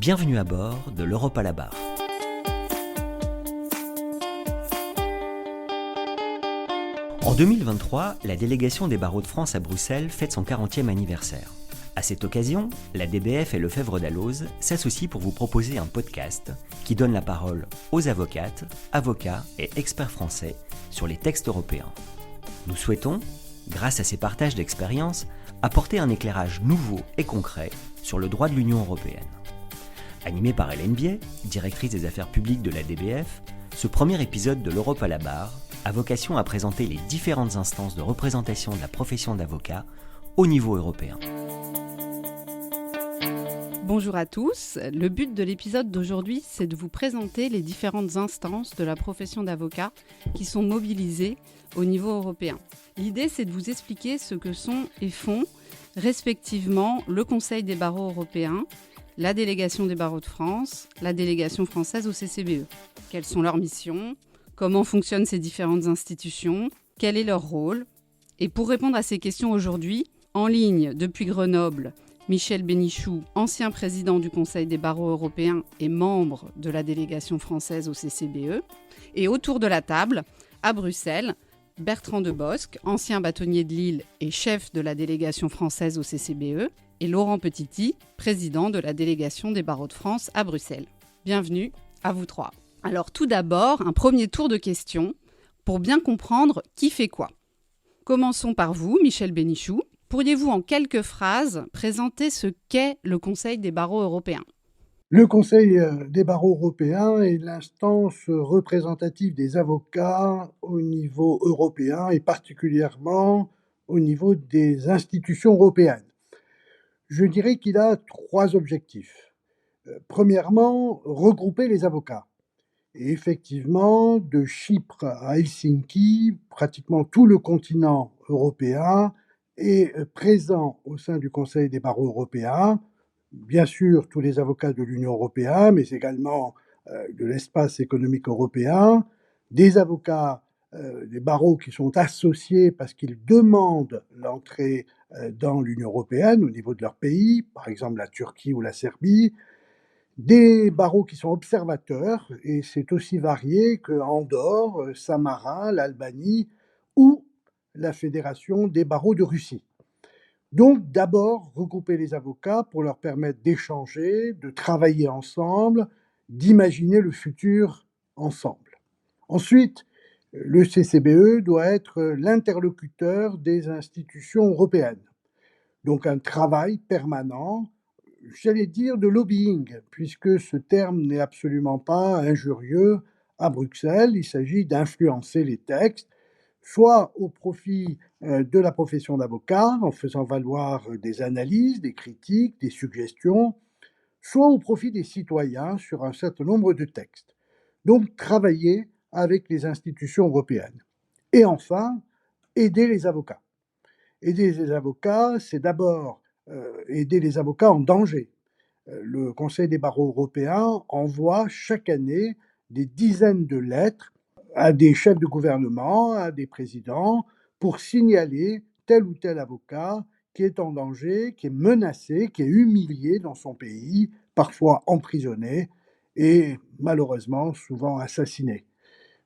Bienvenue à bord de l'Europe à la barre. En 2023, la délégation des barreaux de France à Bruxelles fête son 40e anniversaire. À cette occasion, la DBF et Lefebvre Dalloz s'associent pour vous proposer un podcast qui donne la parole aux avocates, avocats et experts français sur les textes européens. Nous souhaitons, grâce à ces partages d'expériences, apporter un éclairage nouveau et concret sur le droit de l'Union européenne. Animé par Hélène Biet, directrice des affaires publiques de la DBF, ce premier épisode de l'Europe à la barre a vocation à présenter les différentes instances de représentation de la profession d'avocat au niveau européen. Bonjour à tous, le but de l'épisode d'aujourd'hui, c'est de vous présenter les différentes instances de la profession d'avocat qui sont mobilisées au niveau européen. L'idée, c'est de vous expliquer ce que sont et font respectivement le Conseil des barreaux européens, la délégation des barreaux de France, la délégation française au CCBE. Quelles sont leurs missions ? Comment fonctionnent ces différentes institutions ? Quel est leur rôle ? Et pour répondre à ces questions aujourd'hui, en ligne depuis Grenoble, Michel Bénichou, ancien président du Conseil des barreaux européens et membre de la délégation française au CCBE. Et autour de la table, à Bruxelles, Bertrand Debosc, ancien bâtonnier de Lille et chef de la délégation française au CCBE. Et Laurent Petiti, président de la délégation des barreaux de France à Bruxelles. Bienvenue à vous trois. Alors tout d'abord, un premier tour de questions pour bien comprendre qui fait quoi. Commençons par vous, Michel Bénichou. Pourriez-vous en quelques phrases présenter ce qu'est le Conseil des barreaux européens ? Le Conseil des barreaux européens est l'instance représentative des avocats au niveau européen et particulièrement au niveau des institutions européennes. Je dirais qu'il a trois objectifs. Premièrement, regrouper les avocats. Et effectivement, de Chypre à Helsinki, pratiquement tout le continent européen est présent au sein du Conseil des barreaux européens. Bien sûr, tous les avocats de l'Union européenne, mais également de l'espace économique européen, des avocats des barreaux qui sont associés parce qu'ils demandent l'entrée dans l'Union européenne au niveau de leur pays, par exemple la Turquie ou la Serbie, des barreaux qui sont observateurs, et c'est aussi varié que Andorre, Saint-Marin, l'Albanie ou la Fédération des barreaux de Russie. Donc d'abord, regrouper les avocats pour leur permettre d'échanger, de travailler ensemble, d'imaginer le futur ensemble. Ensuite, le CCBE doit être l'interlocuteur des institutions européennes. Donc un travail permanent, j'allais dire de lobbying, puisque ce terme n'est absolument pas injurieux à Bruxelles. Il s'agit d'influencer les textes, soit au profit de la profession d'avocat, en faisant valoir des analyses, des critiques, des suggestions, soit au profit des citoyens sur un certain nombre de textes. Donc travailler avec les institutions européennes. Et enfin, aider les avocats. Aider les avocats, c'est d'abord aider les avocats en danger. Le Conseil des barreaux européens envoie chaque année des dizaines de lettres à des chefs de gouvernement, à des présidents, pour signaler tel ou tel avocat qui est en danger, qui est menacé, qui est humilié dans son pays, parfois emprisonné et malheureusement souvent assassiné.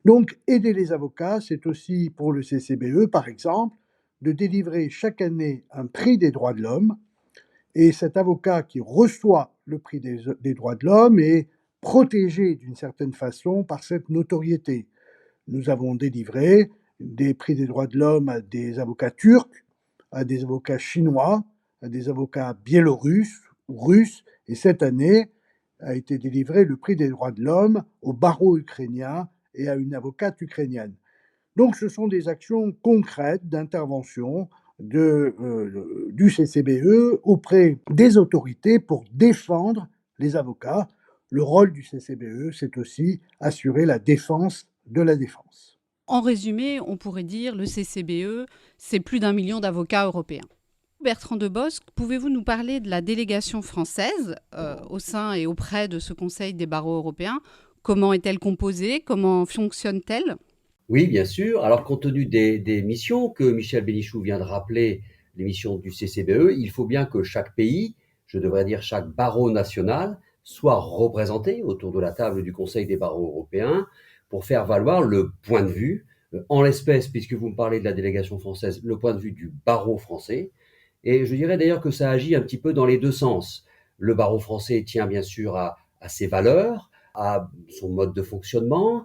Donc aider les avocats, c'est aussi pour le CCBE, par exemple, de délivrer chaque année un prix des droits de l'homme. Et cet avocat qui reçoit le prix des droits de l'homme est protégé d'une certaine façon par cette notoriété. Nous avons délivré des prix des droits de l'homme à des avocats turcs, à des avocats chinois, à des avocats biélorusses ou russes, et cette année a été délivré le prix des droits de l'homme au barreau ukrainien et à une avocate ukrainienne. Donc ce sont des actions concrètes d'intervention du CCBE auprès des autorités pour défendre les avocats. Le rôle du CCBE, c'est aussi assurer la défense de la défense. En résumé, on pourrait dire le CCBE, c'est plus d'1 million d'avocats européens. Bertrand Debosc, pouvez-vous nous parler de la délégation française au sein et auprès de ce Conseil des barreaux européens ? Comment est-elle composée ? Comment fonctionne-t-elle ? Oui, bien sûr. Alors, compte tenu des missions que Michel Bénichou vient de rappeler, les missions du CCBE, il faut bien que chaque pays, je devrais dire chaque barreau national, soient représentés autour de la table du Conseil des barreaux européens pour faire valoir le point de vue, en l'espèce, puisque vous me parlez de la délégation française, le point de vue du barreau français. Et je dirais d'ailleurs que ça agit un petit peu dans les deux sens. Le barreau français tient bien sûr à ses valeurs, à son mode de fonctionnement,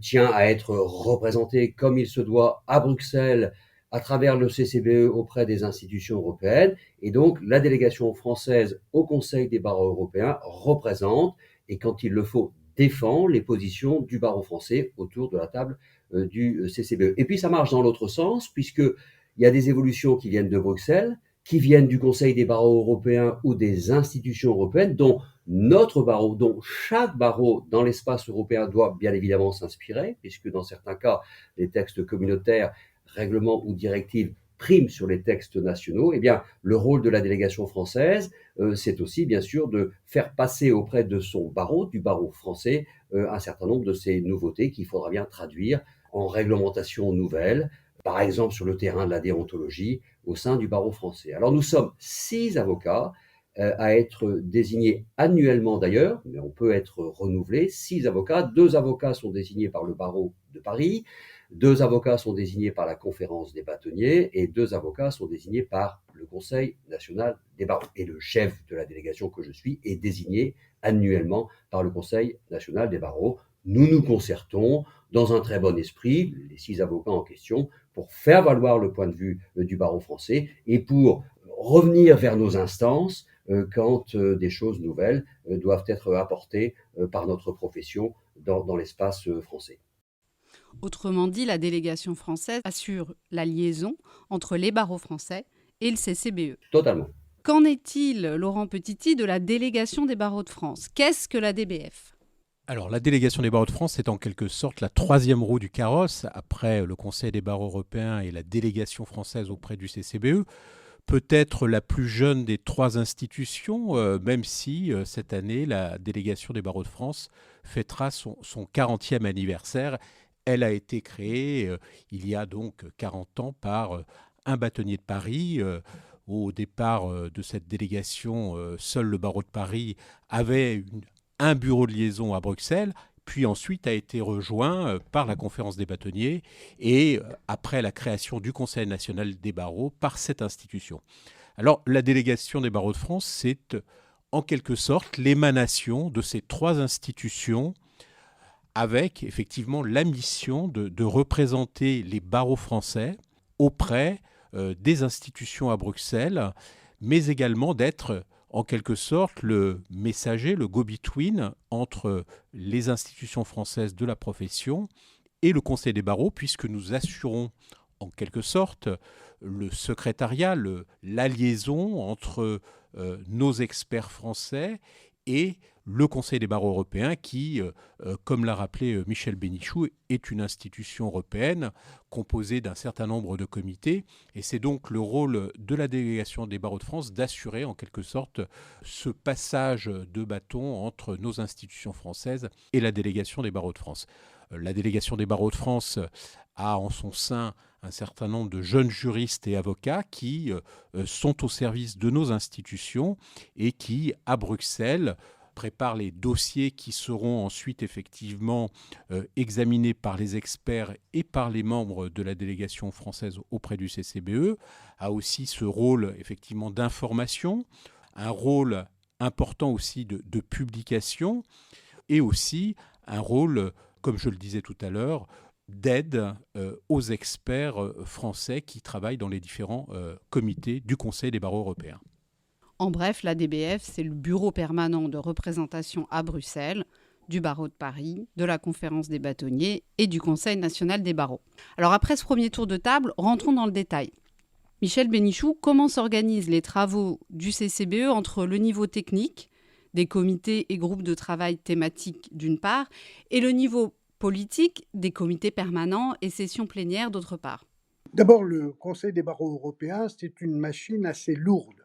tient à être représenté comme il se doit à Bruxelles à travers le CCBE auprès des institutions européennes. Et donc, la délégation française au Conseil des barreaux européens représente, et quand il le faut, défend les positions du barreau français autour de la table du CCBE. Et puis, ça marche dans l'autre sens, puisqu'il y a des évolutions qui viennent de Bruxelles, qui viennent du Conseil des barreaux européens ou des institutions européennes, dont notre barreau, dont chaque barreau dans l'espace européen doit bien évidemment s'inspirer, puisque dans certains cas, les textes communautaires, règlements ou directives priment sur les textes nationaux. Eh bien, le rôle de la délégation française, c'est aussi bien sûr de faire passer auprès de son barreau, du barreau français, un certain nombre de ces nouveautés qu'il faudra bien traduire en réglementation nouvelle, par exemple sur le terrain de la déontologie au sein du barreau français. Alors nous sommes 6 avocats à être désignés annuellement d'ailleurs, mais on peut être renouvelé, 6 avocats. 2 avocats sont désignés par le barreau de Paris, 2 avocats sont désignés par la conférence des bâtonniers et 2 avocats sont désignés par le Conseil national des barreaux. Et le chef de la délégation que je suis est désigné annuellement par le Conseil national des barreaux. Nous nous concertons dans un très bon esprit, les 6 avocats en question, pour faire valoir le point de vue du barreau français et pour revenir vers nos instances quand des choses nouvelles doivent être apportées par notre profession dans l'espace français. Autrement dit, la délégation française assure la liaison entre les barreaux français et le CCBE. Totalement. Qu'en est-il, Laurent Petiti, de la délégation des barreaux de France? Qu'est-ce que la DBF? Alors, la délégation des barreaux de France est en quelque sorte la troisième roue du carrosse, après le Conseil des barreaux européens et la délégation française auprès du CCBE. Peut-être la plus jeune des 3 institutions, même si cette année, la délégation des barreaux de France fêtera son 40e anniversaire. Elle a été créée il y a donc 40 ans par un bâtonnier de Paris. Au départ de cette délégation, seul le barreau de Paris avait un bureau de liaison à Bruxelles, puis ensuite a été rejoint par la conférence des bâtonniers et après la création du Conseil national des barreaux par cette institution. Alors la délégation des barreaux de France, c'est en quelque sorte l'émanation de ces 3 institutions avec effectivement la mission de représenter les barreaux français auprès des institutions à Bruxelles, mais également d'être en quelque sorte le messager, le go-between entre les institutions françaises de la profession et le Conseil des barreaux, puisque nous assurons en quelque sorte le secrétariat, la liaison entre nos experts français et le Conseil des barreaux européens qui, comme l'a rappelé Michel Bénichou, est une institution européenne composée d'un certain nombre de comités. Et c'est donc le rôle de la délégation des barreaux de France d'assurer en quelque sorte ce passage de bâton entre nos institutions françaises et la délégation des barreaux de France. La délégation des barreaux de France a en son sein un certain nombre de jeunes juristes et avocats qui sont au service de nos institutions et qui, à Bruxelles, préparent les dossiers qui seront ensuite effectivement examinés par les experts et par les membres de la délégation française auprès du CCBE, a aussi ce rôle effectivement d'information, un rôle important aussi de publication et aussi un rôle, comme je le disais tout à l'heure, d'aide aux experts français qui travaillent dans les différents comités du Conseil des barreaux européens. En bref, la DBF, c'est le bureau permanent de représentation à Bruxelles du barreau de Paris, de la conférence des bâtonniers et du Conseil national des barreaux. Alors après ce premier tour de table, rentrons dans le détail. Michel Bénichou, comment s'organisent les travaux du CCBE entre le niveau technique, des comités et groupes de travail thématiques d'une part, et le niveau politique, des comités permanents et sessions plénières d'autre part? D'abord, le Conseil des barreaux européens, c'est une machine assez lourde.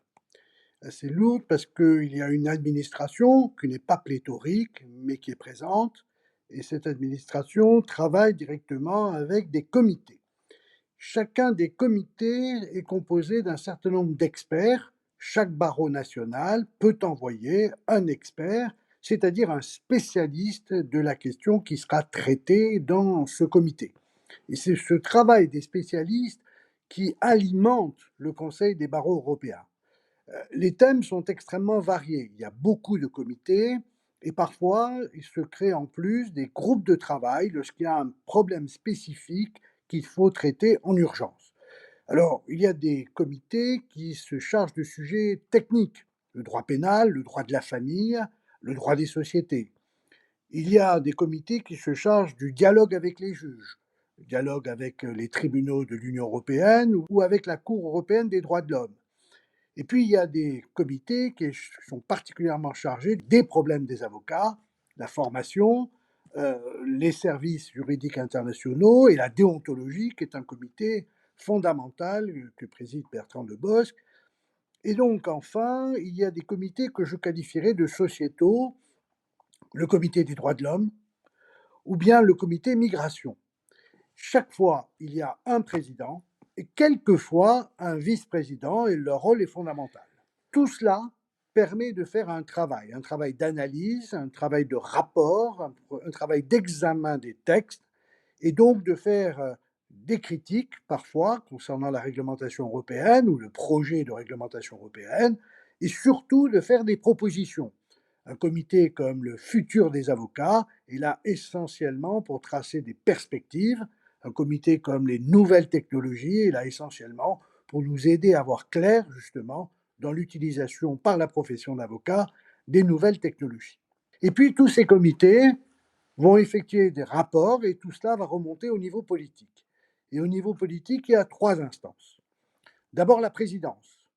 Assez lourde parce qu'il y a une administration qui n'est pas pléthorique, mais qui est présente. Et cette administration travaille directement avec des comités. Chacun des comités est composé d'un certain nombre d'experts. Chaque barreau national peut envoyer un expert c'est-à-dire un spécialiste de la question qui sera traitée dans ce comité. Et c'est ce travail des spécialistes qui alimente le Conseil des barreaux européens. Les thèmes sont extrêmement variés. Il y a beaucoup de comités et parfois il se crée en plus des groupes de travail lorsqu'il y a un problème spécifique qu'il faut traiter en urgence. Alors, il y a des comités qui se chargent de sujets techniques, le droit pénal, le droit de la famille, le droit des sociétés. Il y a des comités qui se chargent du dialogue avec les juges, le dialogue avec les tribunaux de l'Union européenne ou avec la Cour européenne des droits de l'homme. Et puis, il y a des comités qui sont particulièrement chargés des problèmes des avocats, la formation, les services juridiques internationaux et la déontologie, qui est un comité fondamental que préside Bertrand de Bosc. Et donc, enfin, il y a des comités que je qualifierais de sociétaux, le comité des droits de l'homme ou bien le comité migration. Chaque fois, il y a un président et quelquefois un vice-président et leur rôle est fondamental. Tout cela permet de faire un travail d'analyse, un travail de rapport, un travail d'examen des textes et donc de faire des critiques parfois concernant la réglementation européenne ou le projet de réglementation européenne et surtout de faire des propositions. Un comité comme le futur des avocats est là essentiellement pour tracer des perspectives. Un comité comme les nouvelles technologies est là essentiellement pour nous aider à voir clair, justement, dans l'utilisation par la profession d'avocat des nouvelles technologies. Et puis, tous ces comités vont effectuer des rapports et tout cela va remonter au niveau politique. Et au niveau politique, il y a 3 instances. D'abord, la présidence,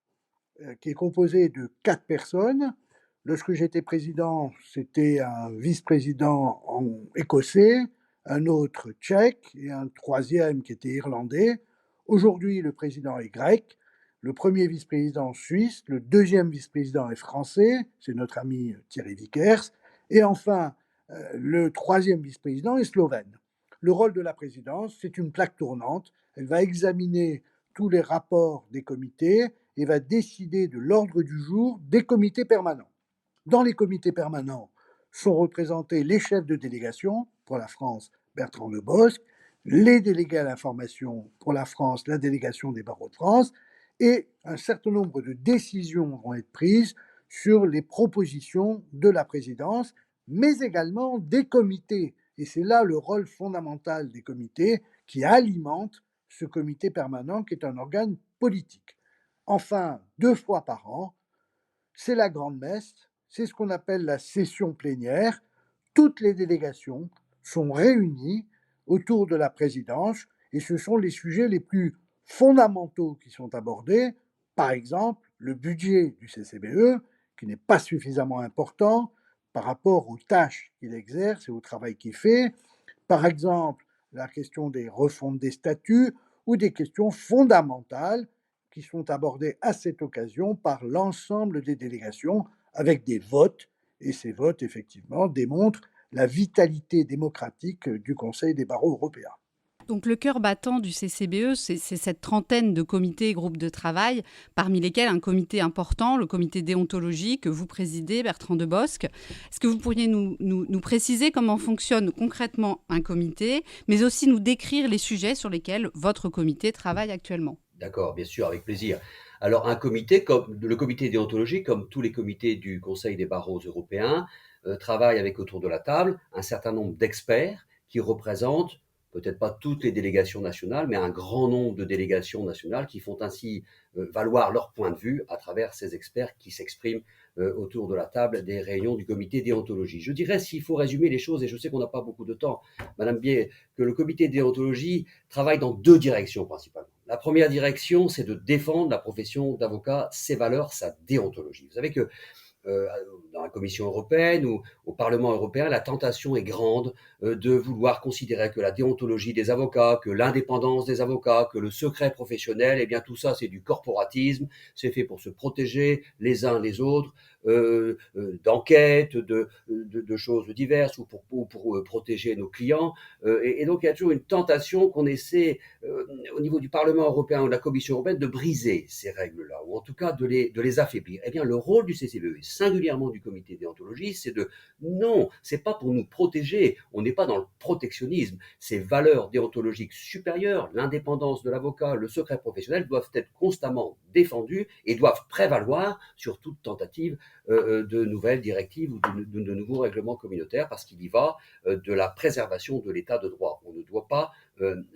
qui est composée de 4 personnes. Lorsque j'étais président, c'était un vice-président écossais, un autre tchèque et un troisième qui était irlandais. Aujourd'hui, le président est grec, le premier vice-président suisse, le deuxième vice-président est français, c'est notre ami Thierry Vickers, et enfin, le troisième vice-président est slovène. Le rôle de la présidence, c'est une plaque tournante. Elle va examiner tous les rapports des comités et va décider de l'ordre du jour des comités permanents. Dans les comités permanents sont représentés les chefs de délégation, pour la France, Bertrand de Bosc, les délégués à l'information, pour la France, la délégation des barreaux de France, et un certain nombre de décisions vont être prises sur les propositions de la présidence, mais également des comités. Et c'est là le rôle fondamental des comités qui alimentent ce comité permanent qui est un organe politique. Enfin, 2 fois par an, c'est la grande messe, c'est ce qu'on appelle la session plénière. Toutes les délégations sont réunies autour de la présidence et ce sont les sujets les plus fondamentaux qui sont abordés. Par exemple, le budget du CCBE, qui n'est pas suffisamment important par rapport aux tâches qu'il exerce et au travail qu'il fait. Par exemple, la question des refontes des statuts ou des questions fondamentales qui sont abordées à cette occasion par l'ensemble des délégations avec des votes. Et ces votes, effectivement, démontrent la vitalité démocratique du Conseil des barreaux européens. Donc le cœur battant du CCBE, c'est cette trentaine de comités et groupes de travail, parmi lesquels un comité important, le comité déontologie que vous présidez, Bertrand de Bosc. Est-ce que vous pourriez nous préciser comment fonctionne concrètement un comité, mais aussi nous décrire les sujets sur lesquels votre comité travaille actuellement ? D'accord, bien sûr, avec plaisir. Alors un comité, comme le comité déontologie, comme tous les comités du Conseil des barreaux européens, travaille avec autour de la table un certain nombre d'experts qui représentent peut-être pas toutes les délégations nationales, mais un grand nombre de délégations nationales qui font ainsi valoir leur point de vue à travers ces experts qui s'expriment autour de la table des réunions du comité déontologie. Je dirais, s'il faut résumer les choses, et je sais qu'on n'a pas beaucoup de temps, Madame Biais, que le comité déontologie travaille dans 2 directions principalement. La première direction, c'est de défendre la profession d'avocat, ses valeurs, sa déontologie. Vous savez que dans la Commission européenne ou au Parlement européen, la tentation est grande de vouloir considérer que la déontologie des avocats, que l'indépendance des avocats, que le secret professionnel, eh bien tout ça c'est du corporatisme, c'est fait pour se protéger les uns les autres, d'enquête, de choses diverses ou pour protéger nos clients. Et donc, il y a toujours une tentation qu'on essaie, au niveau du Parlement européen ou de la Commission européenne, de briser ces règles-là, ou en tout cas de les affaiblir. Eh bien, le rôle du CCBE, et singulièrement du comité de déontologie, c'est non, c'est pas pour nous protéger, on n'est pas dans le protectionnisme. Ces valeurs déontologiques supérieures, l'indépendance de l'avocat, le secret professionnel, doivent être constamment défendues et doivent prévaloir sur toute tentative de nouvelles directives ou de nouveaux règlements communautaires, parce qu'il y va de la préservation de l'état de droit. On ne doit pas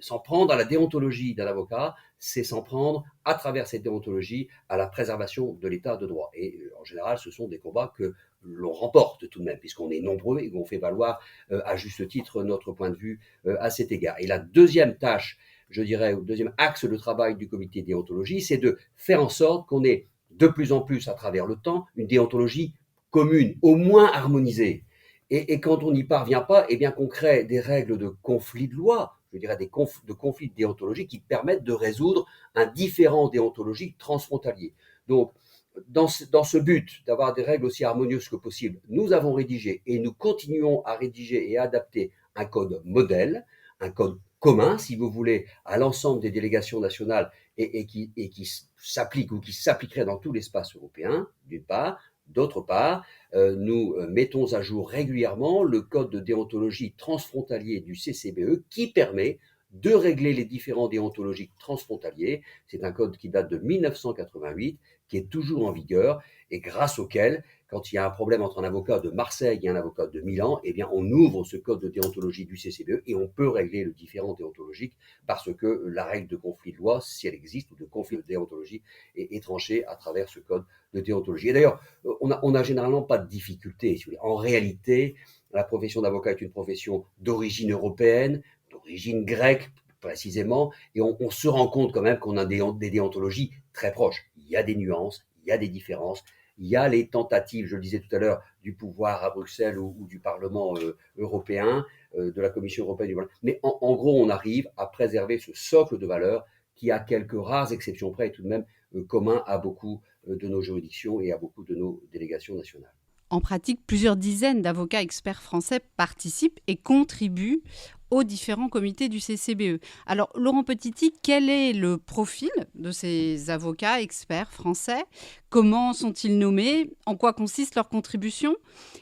s'en prendre à la déontologie d'un avocat, c'est s'en prendre à travers cette déontologie à la préservation de l'état de droit. Et en général, ce sont des combats que l'on remporte tout de même, puisqu'on est nombreux et qu'on fait valoir à juste titre notre point de vue à cet égard. Et la deuxième tâche, je dirais, ou le deuxième axe de travail du comité de déontologie, c'est de faire en sorte qu'on ait de plus en plus à travers le temps une déontologie commune, au moins harmonisée. Et quand on n'y parvient pas, eh bien qu'on crée des règles de conflit de loi, je dirais de conflits déontologiques qui permettent de résoudre un différend déontologique transfrontalier. Donc, dans ce but d'avoir des règles aussi harmonieuses que possible, nous avons rédigé et nous continuons à rédiger et à adapter un code modèle, un code commun, si vous voulez, à l'ensemble des délégations nationales et qui s'applique ou qui s'appliquerait dans tout l'espace européen, d'une part. D'autre part, nous mettons à jour régulièrement le code de déontologie transfrontalier du CCBE qui permet de régler les différends déontologiques transfrontaliers. C'est un code qui date de 1988, qui est toujours en vigueur et grâce auquel, quand il y a un problème entre un avocat de Marseille et un avocat de Milan, eh bien, on ouvre ce code de déontologie du CCBE et on peut régler le différend déontologique parce que la règle de conflit de loi, si elle existe, ou de conflit de déontologie, est tranchée à travers ce code de déontologie. Et d'ailleurs, on n'a généralement pas de difficulté. En réalité, la profession d'avocat est une profession d'origine européenne, d'origine grecque précisément, et on se rend compte quand même qu'on a des déontologies très proches. Il y a des nuances, il y a des différences, il y a les tentatives, je le disais tout à l'heure, du pouvoir à Bruxelles ou du Parlement européen, de la Commission européenne, mais en gros, on arrive à préserver ce socle de valeurs qui, à quelques rares exceptions près, est tout de même commun à beaucoup de nos juridictions et à beaucoup de nos délégations nationales. En pratique, plusieurs dizaines d'avocats experts français participent et contribuent aux différents comités du CCBE. Alors, Laurent Petitty, quel est le profil de ces avocats experts français ? Comment sont-ils nommés ? En quoi consiste leur contribution ?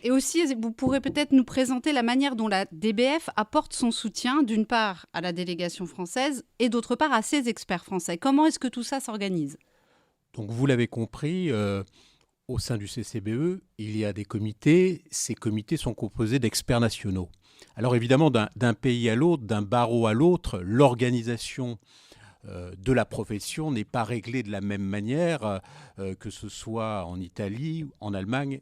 Et aussi, vous pourrez peut-être nous présenter la manière dont la DBF apporte son soutien, d'une part à la délégation française et d'autre part à ces experts français. Comment est-ce que tout ça s'organise ? Donc, vous l'avez compris, au sein du CCBE, il y a des comités. Ces comités sont composés d'experts nationaux. Alors évidemment, d'un pays à l'autre, d'un barreau à l'autre, l'organisation de la profession n'est pas réglée de la même manière que ce soit en Italie, en Allemagne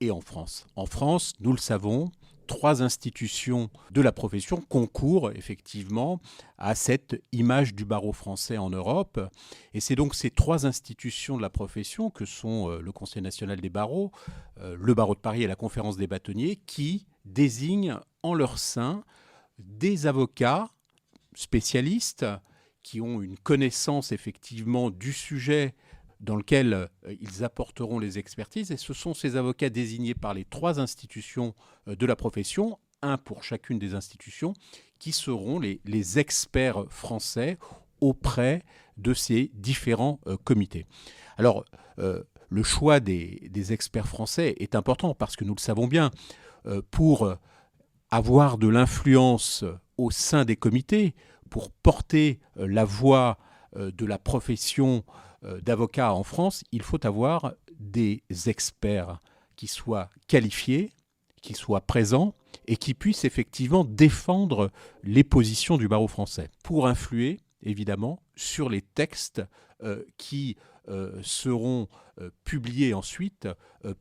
et en France. En France, nous le savons, 3 institutions de la profession concourent effectivement à cette image du barreau français en Europe. Et c'est donc ces 3 institutions de la profession, que sont le Conseil national des barreaux, le barreau de Paris et la Conférence des bâtonniers, qui désignent en leur sein des avocats spécialistes qui ont une connaissance effectivement du sujet dans lequel ils apporteront les expertises. Et ce sont ces avocats désignés par les 3 institutions de la profession, un pour chacune des institutions, qui seront les experts français auprès de ces différents comités. Alors, le choix des experts français est important parce que nous le savons bien, pour avoir de l'influence au sein des comités, pour porter la voix de la profession d'avocat en France, il faut avoir des experts qui soient qualifiés, qui soient présents et qui puissent effectivement défendre les positions du barreau français pour influer évidemment sur les textes qui seront publiés ensuite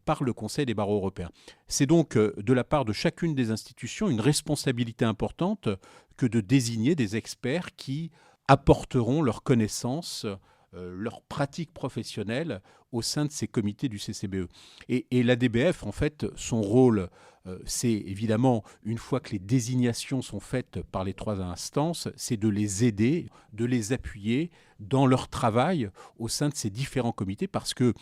par le Conseil des barreaux européens. C'est donc de la part de chacune des institutions une responsabilité importante que de désigner des experts qui apporteront leurs connaissances, leur pratique professionnelle au sein de ces comités du CCBE. Et la DBF, en fait, son rôle, c'est évidemment, une fois que les désignations sont faites par les 3 instances, c'est de les aider, de les appuyer dans leur travail au sein de ces différents comités, parce que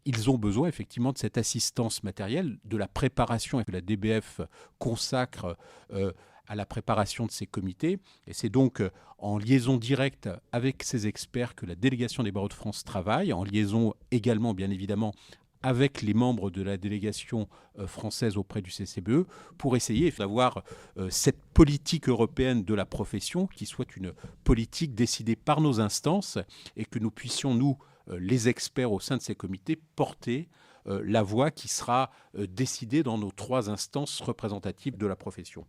ils ont besoin effectivement de cette assistance matérielle, de la préparation que la DBF consacre à la préparation de ces comités. Et c'est donc en liaison directe avec ces experts que la délégation des barreaux de France travaille, en liaison également, bien évidemment, avec les membres de la délégation française auprès du CCBE, pour essayer d'avoir cette politique européenne de la profession qui soit une politique décidée par nos instances et que nous puissions, nous, les experts au sein de ces comités, porter la voix qui sera décidée dans nos 3 instances représentatives de la profession.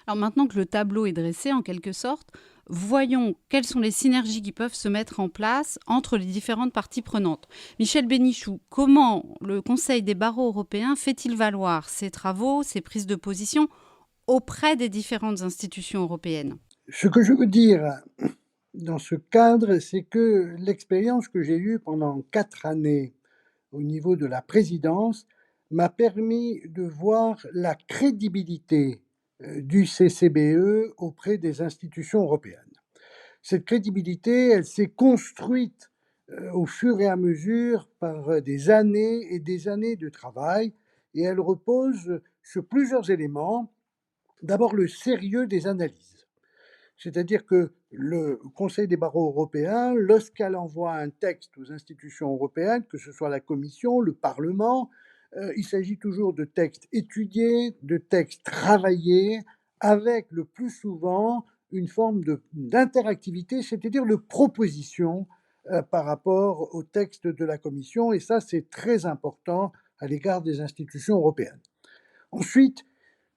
Alors maintenant que le tableau est dressé en quelque sorte, voyons quelles sont les synergies qui peuvent se mettre en place entre les différentes parties prenantes. Michel Bénichou, comment le Conseil des barreaux européens fait-il valoir ses travaux, ses prises de position auprès des différentes institutions européennes ? Ce que je veux dire dans ce cadre, c'est que l'expérience que j'ai eue pendant 4 années au niveau de la présidence m'a permis de voir la crédibilité du CCBE auprès des institutions européennes. Cette crédibilité, elle s'est construite au fur et à mesure par des années et des années de travail, et elle repose sur plusieurs éléments. D'abord, le sérieux des analyses. C'est-à-dire que le Conseil des barreaux européens, lorsqu'elle envoie un texte aux institutions européennes, que ce soit la Commission, le Parlement, il s'agit toujours de textes étudiés, de textes travaillés, avec le plus souvent une forme d'interactivité, c'est-à-dire de proposition par rapport au texte de la Commission, et ça c'est très important à l'égard des institutions européennes. Ensuite,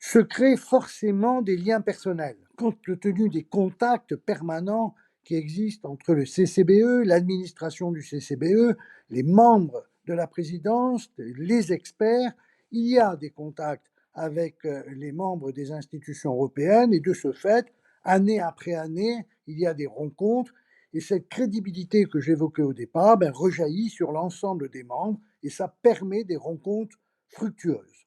se créent forcément des liens personnels, compte tenu des contacts permanents qui existent entre le CCBE, l'administration du CCBE, les membres de la présidence, les experts. Il y a des contacts avec les membres des institutions européennes et de ce fait, année après année, il y a des rencontres et cette crédibilité que j'évoquais au départ rejaillit sur l'ensemble des membres et ça permet des rencontres fructueuses.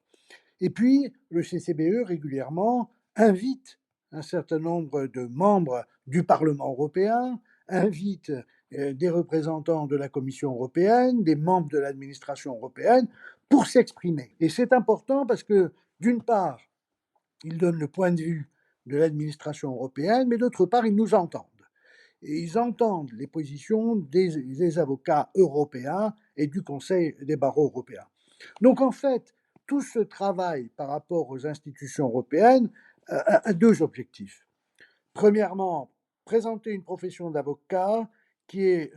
Et puis, le CCBE régulièrement invite un certain nombre de membres du Parlement européen, invite des représentants de la Commission européenne, des membres de l'administration européenne pour s'exprimer. Et c'est important parce que, d'une part, ils donnent le point de vue de l'administration européenne, mais d'autre part, ils nous entendent. Et ils entendent les positions des avocats européens et du Conseil des barreaux européens. Donc en fait, tout ce travail par rapport aux institutions européennes a 2 objectifs. Premièrement, présenter une profession d'avocat qui est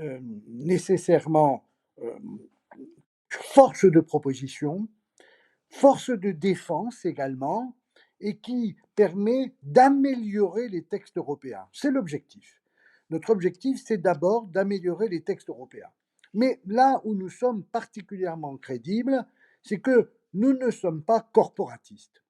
nécessairement force de proposition, force de défense également, et qui permet d'améliorer les textes européens. C'est l'objectif. Notre objectif, c'est d'abord d'améliorer les textes européens. Mais là où nous sommes particulièrement crédibles, c'est que nous ne sommes pas corporatistes.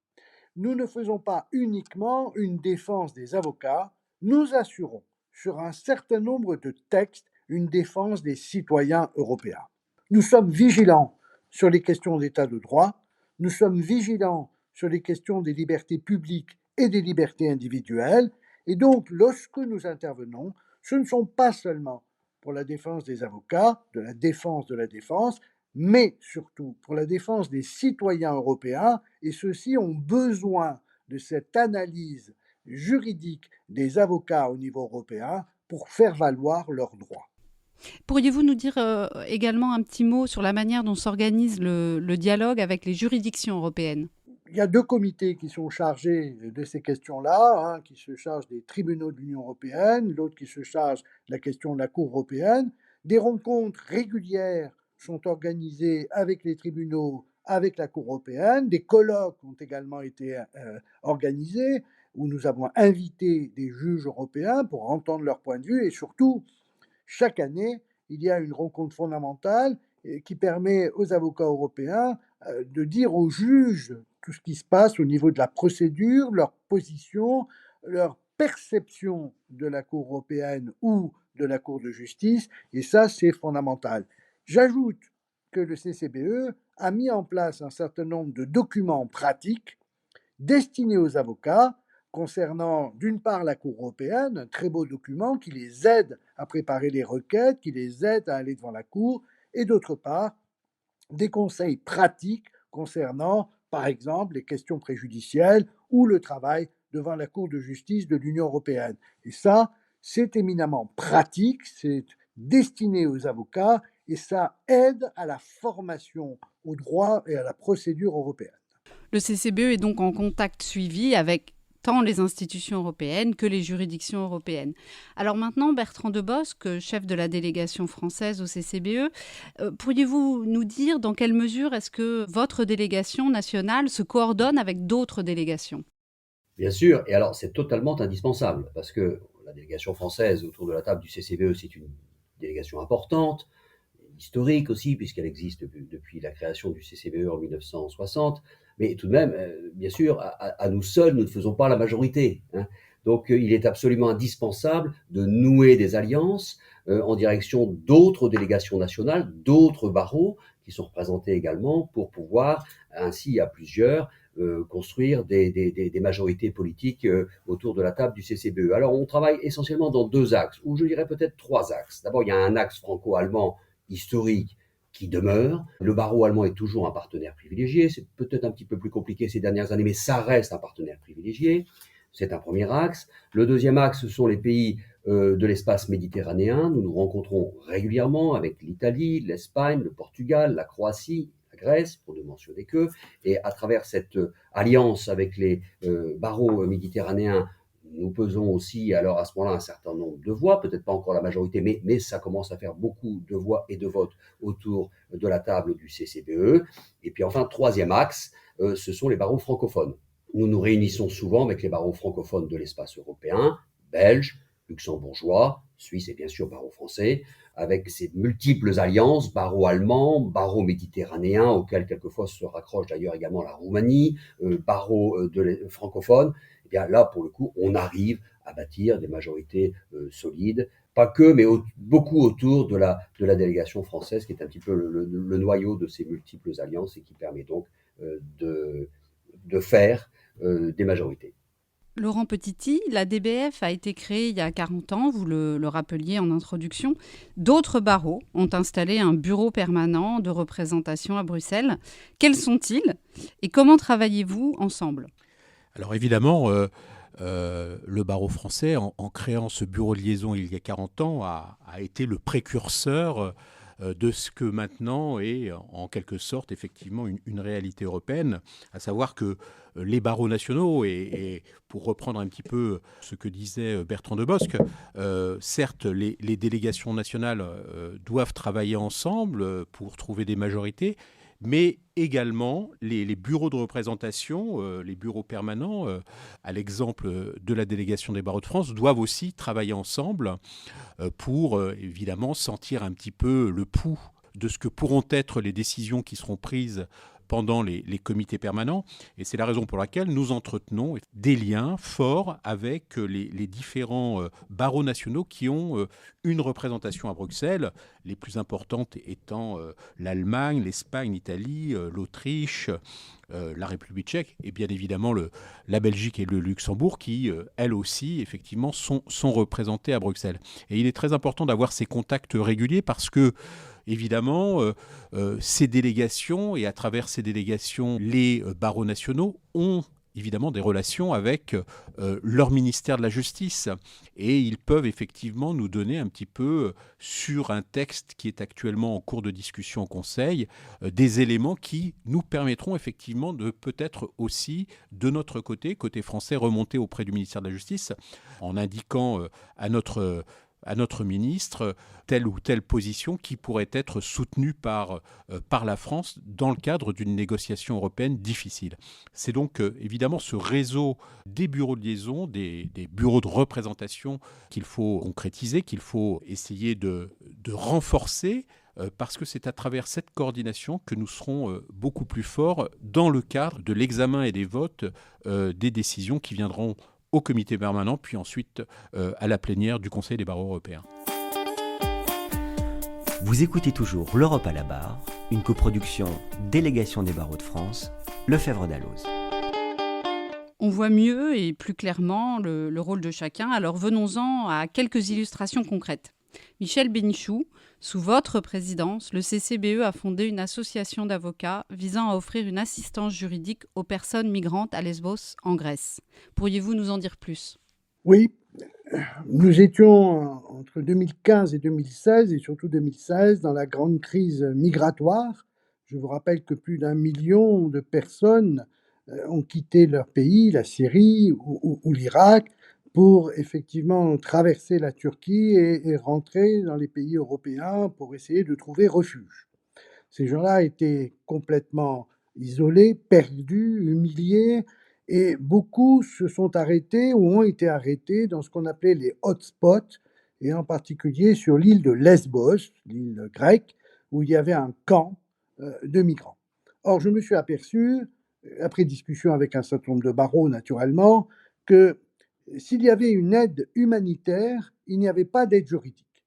Nous ne faisons pas uniquement une défense des avocats, nous assurons sur un certain nombre de textes une défense des citoyens européens. Nous sommes vigilants sur les questions d'état de droit, nous sommes vigilants sur les questions des libertés publiques et des libertés individuelles, et donc lorsque nous intervenons, ce ne sont pas seulement pour la défense des avocats, de la défense, mais surtout pour la défense des citoyens européens, et ceux-ci ont besoin de cette analyse juridique des avocats au niveau européen pour faire valoir leurs droits. Pourriez-vous nous dire également un petit mot sur la manière dont s'organise le dialogue avec les juridictions européennes ? Il y a 2 comités qui sont chargés de ces questions-là, un qui se charge des tribunaux de l'Union européenne, l'autre qui se charge de la question de la Cour européenne. Des rencontres régulières sont organisées avec les tribunaux, avec la Cour européenne. Des colloques ont également été organisés où nous avons invité des juges européens pour entendre leur point de vue et surtout, chaque année, il y a une rencontre fondamentale qui permet aux avocats européens de dire aux juges tout ce qui se passe au niveau de la procédure, leur position, leur perception de la Cour européenne ou de la Cour de justice, et ça, c'est fondamental. J'ajoute que le CCBE a mis en place un certain nombre de documents pratiques destinés aux avocats concernant d'une part la Cour européenne, un très beau document qui les aide à préparer les requêtes, qui les aide à aller devant la Cour, et d'autre part des conseils pratiques concernant, par exemple, les questions préjudicielles ou le travail devant la Cour de justice de l'Union européenne. Et ça, c'est éminemment pratique, c'est destiné aux avocats et ça aide à la formation au droit et à la procédure européenne. Le CCBE est donc en contact suivi avec tant les institutions européennes que les juridictions européennes. Alors maintenant, Bertrand Debosc, chef de la délégation française au CCBE, pourriez-vous nous dire dans quelle mesure est-ce que votre délégation nationale se coordonne avec d'autres délégations ? Bien sûr, et alors c'est totalement indispensable, parce que la délégation française autour de la table du CCBE, c'est une délégation importante, historique aussi, puisqu'elle existe depuis la création du CCBE en 1960, mais tout de même, bien sûr, à nous seuls, nous ne faisons pas la majorité, hein. Donc il est absolument indispensable de nouer des alliances en direction d'autres délégations nationales, d'autres barreaux qui sont représentés également pour pouvoir ainsi à plusieurs construire des majorités politiques autour de la table du CCBE. Alors on travaille essentiellement dans deux axes, ou je dirais peut-être trois axes. D'abord, il y a un axe franco-allemand historique qui demeure. Le barreau allemand est toujours un partenaire privilégié. C'est peut-être un petit peu plus compliqué ces dernières années, mais ça reste un partenaire privilégié. C'est un premier axe. Le deuxième axe, ce sont les pays de l'espace méditerranéen. Nous nous rencontrons régulièrement avec l'Italie, l'Espagne, le Portugal, la Croatie, la Grèce, pour ne mentionner que. Et à travers cette alliance avec les barreaux méditerranéens, nous pesons aussi, alors à ce moment-là, un certain nombre de voix, peut-être pas encore la majorité, mais ça commence à faire beaucoup de voix et de votes autour de la table du CCBE. Et puis enfin, troisième axe, ce sont les barreaux francophones. Nous nous réunissons souvent avec les barreaux francophones de l'espace européen, belges, luxembourgeois, suisses et bien sûr barreaux français, avec ces multiples alliances, barreaux allemands, barreaux méditerranéens, auxquels quelquefois se raccroche d'ailleurs également la Roumanie, barreaux francophones. Et bien là, pour le coup, on arrive à bâtir des majorités solides, pas que, mais beaucoup autour de la délégation française, qui est un petit peu le noyau de ces multiples alliances et qui permet donc de faire des majorités. Laurent Petitty, la DBF a été créée il y a 40 ans, vous le rappeliez en introduction. D'autres barreaux ont installé un bureau permanent de représentation à Bruxelles. Quels sont-ils et comment travaillez-vous ensemble ? Alors évidemment, le barreau français, en créant ce bureau de liaison il y a 40 ans, a été le précurseur de ce que maintenant est en quelque sorte effectivement une réalité européenne, à savoir que les barreaux nationaux, et pour reprendre un petit peu ce que disait Bertrand Debosc, certes les délégations nationales doivent travailler ensemble pour trouver des majorités, mais également les bureaux de représentation, les bureaux permanents, à l'exemple de la délégation des barreaux de France, doivent aussi travailler ensemble pour évidemment sentir un petit peu le pouls de ce que pourront être les décisions qui seront prises pendant les comités permanents. Et c'est la raison pour laquelle nous entretenons des liens forts avec les différents barreaux nationaux qui ont une représentation à Bruxelles, les plus importantes étant l'Allemagne, l'Espagne, l'Italie, l'Autriche, la République tchèque et bien évidemment la Belgique et le Luxembourg qui, elles aussi, effectivement, sont représentées à Bruxelles. Et il est très important d'avoir ces contacts réguliers parce que évidemment, ces délégations, et à travers ces délégations, les barreaux nationaux ont évidemment des relations avec leur ministère de la Justice. Et ils peuvent effectivement nous donner un petit peu, sur un texte qui est actuellement en cours de discussion au Conseil, des éléments qui nous permettront effectivement de peut-être aussi, de notre côté français, remonter auprès du ministère de la Justice en indiquant à notre ministre telle ou telle position qui pourrait être soutenue par la France dans le cadre d'une négociation européenne difficile. C'est donc évidemment ce réseau des bureaux de liaison, des bureaux de représentation qu'il faut concrétiser, qu'il faut essayer de renforcer, parce que c'est à travers cette coordination que nous serons beaucoup plus forts dans le cadre de l'examen et des votes des décisions qui viendront au comité permanent, puis ensuite à la plénière du Conseil des barreaux européens. Vous écoutez toujours L'Europe à la barre, une coproduction Délégation des barreaux de France, Lefebvre Dalloz. On voit mieux et plus clairement le rôle de chacun, alors venons-en à quelques illustrations concrètes. Michel Bénichou, sous votre présidence, le CCBE a fondé une association d'avocats visant à offrir une assistance juridique aux personnes migrantes à Lesbos, en Grèce. Pourriez-vous nous en dire plus ? Oui, nous étions entre 2015 et 2016, et surtout 2016, dans la grande crise migratoire. Je vous rappelle que plus d'1 million de personnes ont quitté leur pays, la Syrie ou l'Irak, pour effectivement traverser la Turquie et rentrer dans les pays européens pour essayer de trouver refuge. Ces gens-là étaient complètement isolés, perdus, humiliés, et beaucoup se sont arrêtés ou ont été arrêtés dans ce qu'on appelait les hotspots, et en particulier sur l'île de Lesbos, l'île grecque, où il y avait un camp de migrants. Or, je me suis aperçu, après discussion avec un certain nombre de barreaux naturellement, que s'il y avait une aide humanitaire, il n'y avait pas d'aide juridique.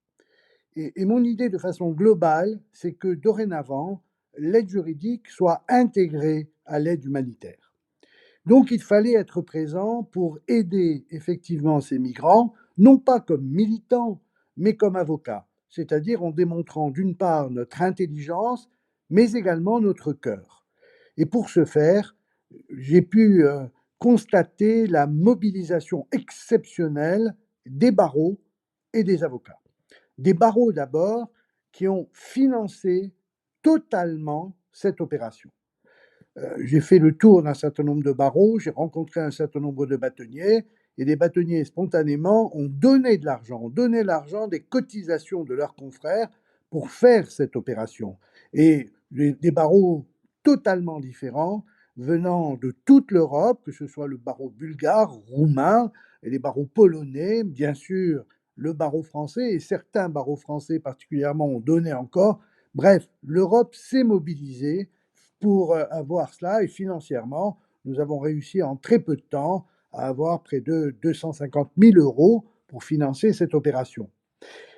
Et mon idée de façon globale, c'est que dorénavant, l'aide juridique soit intégrée à l'aide humanitaire. Donc il fallait être présent pour aider effectivement ces migrants, non pas comme militants, mais comme avocats, c'est-à-dire en démontrant d'une part notre intelligence, mais également notre cœur. Et pour ce faire, j'ai pu constater la mobilisation exceptionnelle des barreaux et des avocats. Des barreaux d'abord qui ont financé totalement cette opération. J'ai fait le tour d'un certain nombre de barreaux, j'ai rencontré un certain nombre de bâtonniers, et les bâtonniers spontanément ont donné de l'argent, ont donné l'argent des cotisations de leurs confrères pour faire cette opération. Et des barreaux totalement différents, venant de toute l'Europe, que ce soit le barreau bulgare, roumain, et les barreaux polonais, bien sûr, le barreau français, et certains barreaux français particulièrement ont donné encore. Bref, l'Europe s'est mobilisée pour avoir cela, et financièrement, nous avons réussi en très peu de temps à avoir près de 250 000 euros pour financer cette opération.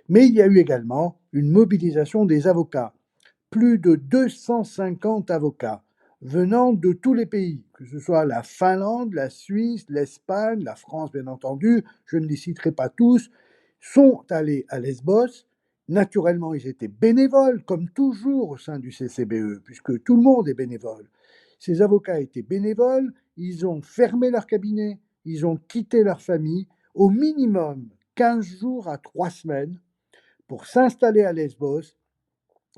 Mais il y a eu également une mobilisation des avocats. Plus de 250 avocats venant de tous les pays, que ce soit la Finlande, la Suisse, l'Espagne, la France bien entendu, je ne les citerai pas tous, sont allés à Lesbos. Naturellement, ils étaient bénévoles, comme toujours au sein du CCBE, puisque tout le monde est bénévole. Ces avocats étaient bénévoles, ils ont fermé leur cabinet, ils ont quitté leur famille, au minimum 15 jours à 3 semaines, pour s'installer à Lesbos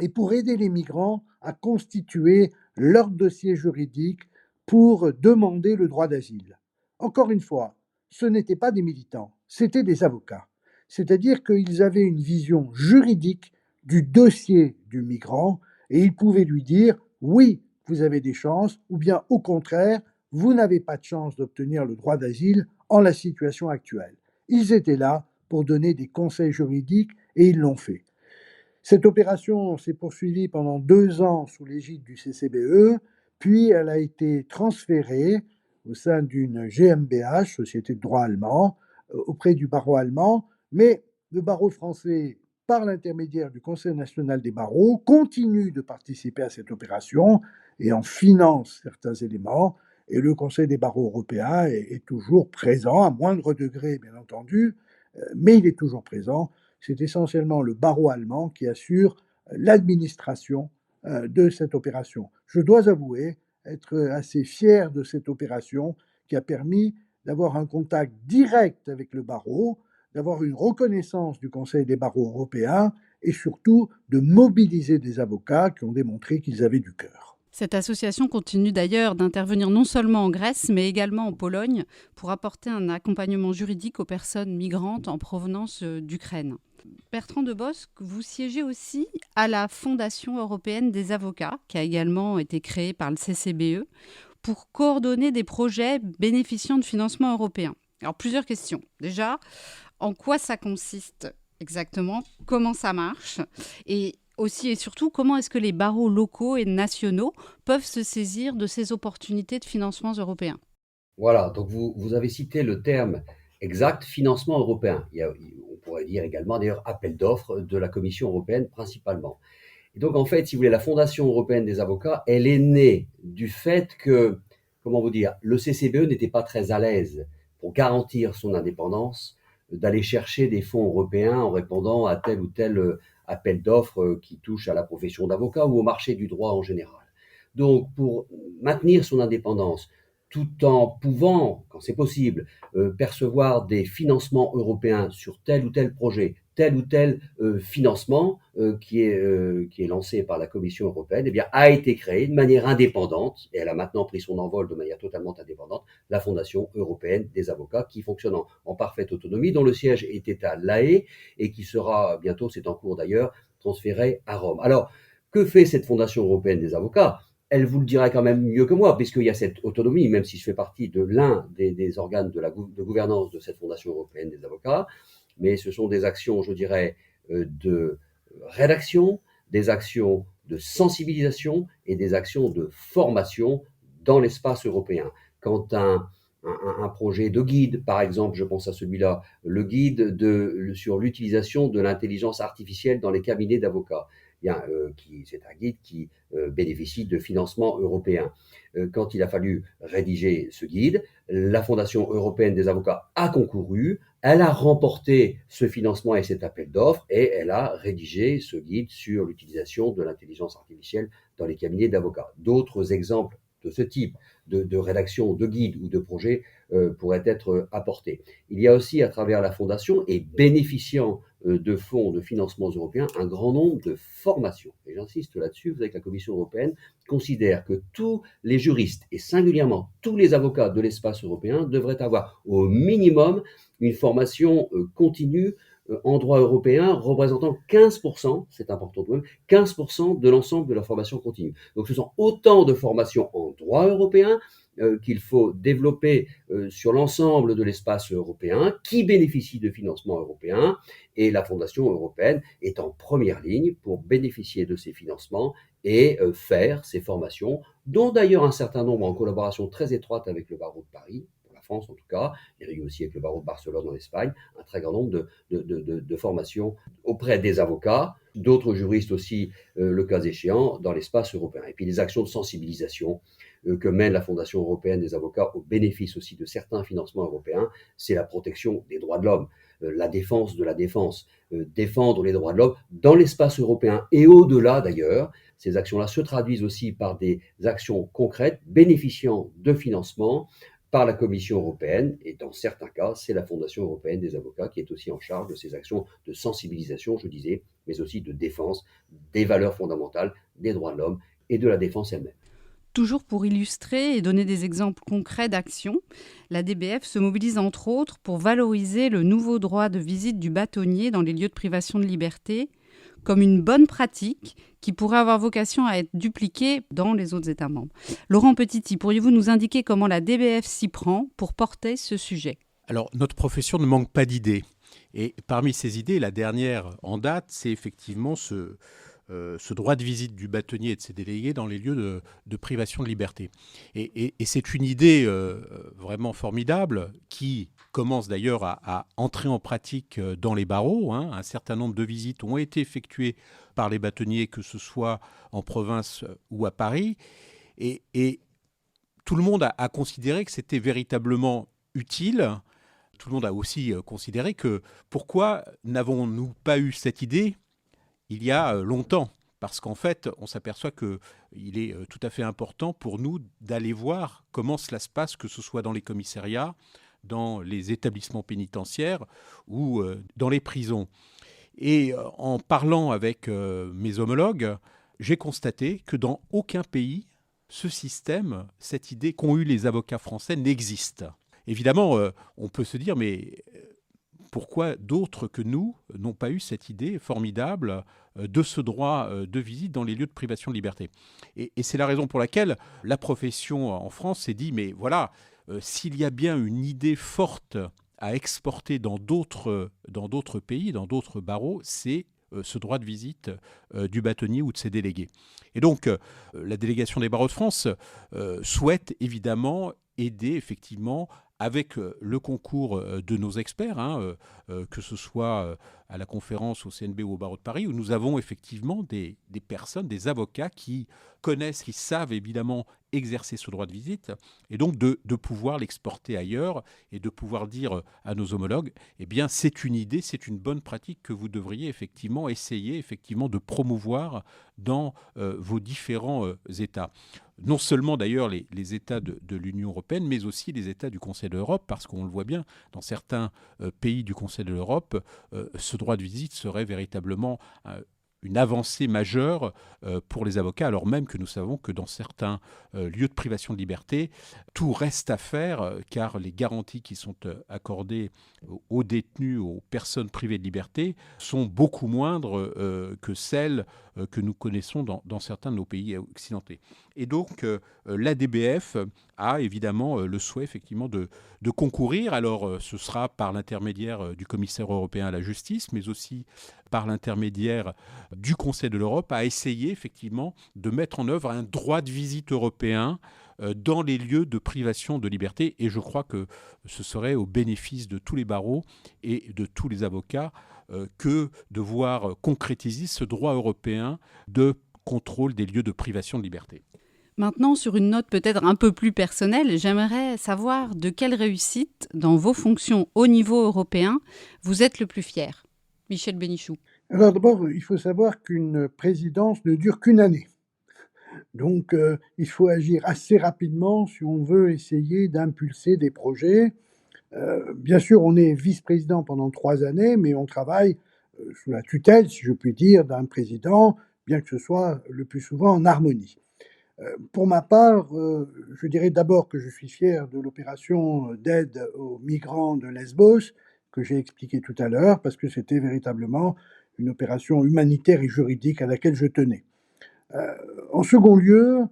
et pour aider les migrants à constituer leur dossier juridique pour demander le droit d'asile. Encore une fois, ce n'étaient pas des militants, c'étaient des avocats. C'est-à-dire qu'ils avaient une vision juridique du dossier du migrant et ils pouvaient lui dire « oui, vous avez des chances » ou bien au contraire, vous n'avez pas de chance d'obtenir le droit d'asile en la situation actuelle. Ils étaient là pour donner des conseils juridiques et ils l'ont fait. Cette opération s'est poursuivie pendant 2 ans sous l'égide du CCBE, puis elle a été transférée au sein d'une GmbH, Société de droit allemand, auprès du barreau allemand, mais le barreau français, par l'intermédiaire du Conseil national des barreaux, continue de participer à cette opération et en finance certains éléments, et le Conseil des barreaux européens est toujours présent, à moindre degré bien entendu, mais il est toujours présent. C'est essentiellement le barreau allemand qui assure l'administration de cette opération. Je dois avouer être assez fier de cette opération qui a permis d'avoir un contact direct avec le barreau, d'avoir une reconnaissance du Conseil des barreaux européens et surtout de mobiliser des avocats qui ont démontré qu'ils avaient du cœur. Cette association continue d'ailleurs d'intervenir non seulement en Grèce, mais également en Pologne pour apporter un accompagnement juridique aux personnes migrantes en provenance d'Ukraine. Bertrand Debosc, vous siégez aussi à la Fondation européenne des avocats, qui a également été créée par le CCBE, pour coordonner des projets bénéficiant de financement européen. Alors, plusieurs questions. Déjà, en quoi ça consiste exactement? Comment ça marche? Et aussi et surtout, comment est-ce que les barreaux locaux et nationaux peuvent se saisir de ces opportunités de financements européens? Voilà, donc vous avez cité le terme exact, financement européen. On pourrait dire également d'ailleurs appel d'offres de la Commission européenne principalement. Et donc en fait, si vous voulez, la Fondation européenne des avocats, elle est née du fait que, comment vous dire, le CCBE n'était pas très à l'aise pour garantir son indépendance d'aller chercher des fonds européens en répondant à tel ou tel appel d'offres qui touche à la profession d'avocat ou au marché du droit en général. Donc, pour maintenir son indépendance, tout en pouvant, quand c'est possible, percevoir des financements européens sur tel ou tel projet, tel ou tel financement qui est lancé par la Commission européenne, eh bien, a été créé de manière indépendante, et elle a maintenant pris son envol de manière totalement indépendante, la Fondation européenne des avocats, qui fonctionne en parfaite autonomie, dont le siège était à La Haye et qui sera bientôt, c'est en cours d'ailleurs, transféré à Rome. Alors, que fait cette Fondation européenne des avocats ? Elle vous le dira quand même mieux que moi, puisqu'il y a cette autonomie, même si je fais partie de l'un des organes de gouvernance de cette Fondation européenne des avocats, mais ce sont des actions, je dirais, de rédaction, des actions de sensibilisation et des actions de formation dans l'espace européen. Quand un projet de guide, par exemple, je pense à celui-là, le guide sur l'utilisation de l'intelligence artificielle dans les cabinets d'avocats, c'est un guide qui bénéficie de financement européen. Quand il a fallu rédiger ce guide, la Fondation européenne des avocats a concouru, elle a remporté ce financement et cet appel d'offres et elle a rédigé ce guide sur l'utilisation de l'intelligence artificielle dans les cabinets d'avocats. D'autres exemples de ce type de rédaction de guide ou de projet pourraient être apportés. Il y a aussi à travers la Fondation et bénéficiant de fonds de financements européens un grand nombre de formations. Et j'insiste là-dessus, vous savez que la Commission européenne considère que tous les juristes et singulièrement tous les avocats de l'espace européen devraient avoir au minimum une formation continue en droit européen représentant 15%, c'est important tout de même, 15% de l'ensemble de la formation continue. Donc ce sont autant de formations en droit européen qu'il faut développer sur l'ensemble de l'espace européen qui bénéficie de financements européens et la Fondation européenne est en première ligne pour bénéficier de ces financements et faire ces formations, dont d'ailleurs un certain nombre en collaboration très étroite avec le barreau de Paris, pour la France en tout cas, il y a eu aussi avec le barreau de Barcelone en Espagne, un très grand nombre de formations auprès des avocats, d'autres juristes aussi, le cas échéant, dans l'espace européen. Et puis les actions de sensibilisation que mène la Fondation européenne des avocats au bénéfice aussi de certains financements européens, c'est la protection des droits de l'homme, la défense de la défense, défendre les droits de l'homme dans l'espace européen et au-delà d'ailleurs. Ces actions-là se traduisent aussi par des actions concrètes bénéficiant de financements par la Commission européenne et dans certains cas, c'est la Fondation européenne des avocats qui est aussi en charge de ces actions de sensibilisation, je disais, mais aussi de défense des valeurs fondamentales, des droits de l'homme et de la défense elle-même. Toujours pour illustrer et donner des exemples concrets d'action, la DBF se mobilise entre autres pour valoriser le nouveau droit de visite du bâtonnier dans les lieux de privation de liberté comme une bonne pratique qui pourrait avoir vocation à être dupliquée dans les autres États membres. Laurent Petiti, pourriez-vous nous indiquer comment la DBF s'y prend pour porter ce sujet ? Alors, notre profession ne manque pas d'idées. Et parmi ces idées, la dernière en date, c'est effectivement ce droit de visite du bâtonnier et de ses délégués dans les lieux de privation de liberté. Et c'est une idée vraiment formidable qui commence d'ailleurs à entrer en pratique dans les barreaux. Un certain nombre de visites ont été effectuées par les bâtonniers, que ce soit en province ou à Paris. Et tout le monde a considéré que c'était véritablement utile. Tout le monde a aussi considéré que pourquoi n'avons-nous pas eu cette idée il y a longtemps, parce qu'en fait, on s'aperçoit qu'il est tout à fait important pour nous d'aller voir comment cela se passe, que ce soit dans les commissariats, dans les établissements pénitentiaires ou dans les prisons. Et en parlant avec mes homologues, j'ai constaté que dans aucun pays, ce système, cette idée qu'ont eu les avocats français n'existe. Évidemment, on peut se dire, mais pourquoi d'autres que nous n'ont pas eu cette idée formidable de ce droit de visite dans les lieux de privation de liberté. Et c'est la raison pour laquelle la profession en France s'est dit, mais voilà, s'il y a bien une idée forte à exporter dans d'autres pays, dans d'autres barreaux, c'est ce droit de visite du bâtonnier ou de ses délégués. Et donc, la délégation des barreaux de France souhaite évidemment aider effectivement avec le concours de nos experts, que ce soit à la conférence au CNB ou au barreau de Paris, où nous avons effectivement des personnes, des avocats qui connaissent, qui savent évidemment exercer ce droit de visite, et donc de pouvoir l'exporter ailleurs et de pouvoir dire à nos homologues, eh bien c'est une idée, c'est une bonne pratique que vous devriez effectivement essayer effectivement de promouvoir dans vos différents États. Non seulement d'ailleurs les États de l'Union européenne, mais aussi les États du Conseil de l'Europe, parce qu'on le voit bien, dans certains pays du Conseil de l'Europe, ce droit de visite serait véritablement une avancée majeure pour les avocats, alors même que nous savons que dans certains lieux de privation de liberté, tout reste à faire, car les garanties qui sont accordées aux détenus, aux personnes privées de liberté, sont beaucoup moindres que celles que nous connaissons dans certains de nos pays occidentaux. Et donc, l'ADBF a évidemment le souhait effectivement de concourir. Alors, ce sera par l'intermédiaire du commissaire européen à la justice, mais aussi par l'intermédiaire du Conseil de l'Europe, à essayer effectivement de mettre en œuvre un droit de visite européen dans les lieux de privation de liberté. Et je crois que ce serait au bénéfice de tous les barreaux et de tous les avocats que de voir concrétiser ce droit européen de contrôle des lieux de privation de liberté. Maintenant, sur une note peut-être un peu plus personnelle, j'aimerais savoir de quelle réussite, dans vos fonctions au niveau européen, vous êtes le plus fier. Michel Bénichou. Alors d'abord, il faut savoir qu'une présidence ne dure qu'une année. Donc, il faut agir assez rapidement si on veut essayer d'impulser des projets. Bien sûr, on est vice-président pendant 3 années, mais on travaille sous la tutelle, si je puis dire, d'un président, bien que ce soit le plus souvent en harmonie. Pour ma part, je dirais d'abord que je suis fier de l'opération d'aide aux migrants de Lesbos, que j'ai expliqué tout à l'heure, parce que c'était véritablement une opération humanitaire et juridique à laquelle je tenais. En second lieu,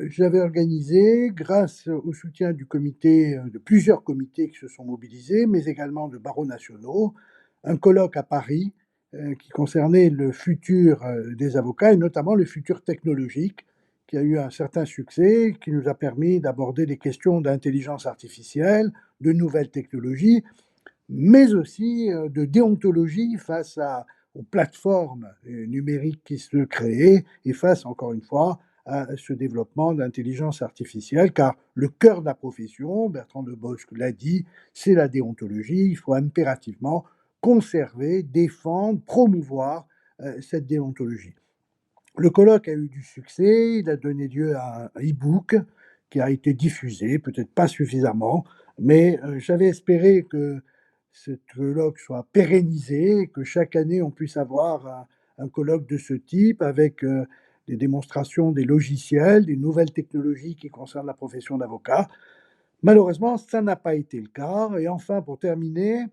j'avais organisé, grâce au soutien du comité, de plusieurs comités qui se sont mobilisés, mais également de barreaux nationaux, un colloque à Paris qui concernait le futur des avocats et notamment le futur technologique, qui a eu un certain succès, qui nous a permis d'aborder des questions d'intelligence artificielle, de nouvelles technologies, mais aussi de déontologie face aux plateformes numériques qui se créaient et face, encore une fois, à ce développement d'intelligence artificielle, car le cœur de la profession, Bertrand de Bosc l'a dit, c'est la déontologie. Il faut impérativement conserver, défendre, promouvoir cette déontologie. Le colloque a eu du succès, il a donné lieu à un e-book qui a été diffusé, peut-être pas suffisamment, mais j'avais espéré que ce colloque soit pérennisé, que chaque année on puisse avoir un colloque de ce type avec des démonstrations des logiciels, des nouvelles technologies qui concernent la profession d'avocat. Malheureusement, ça n'a pas été le cas. Et enfin, pour terminer,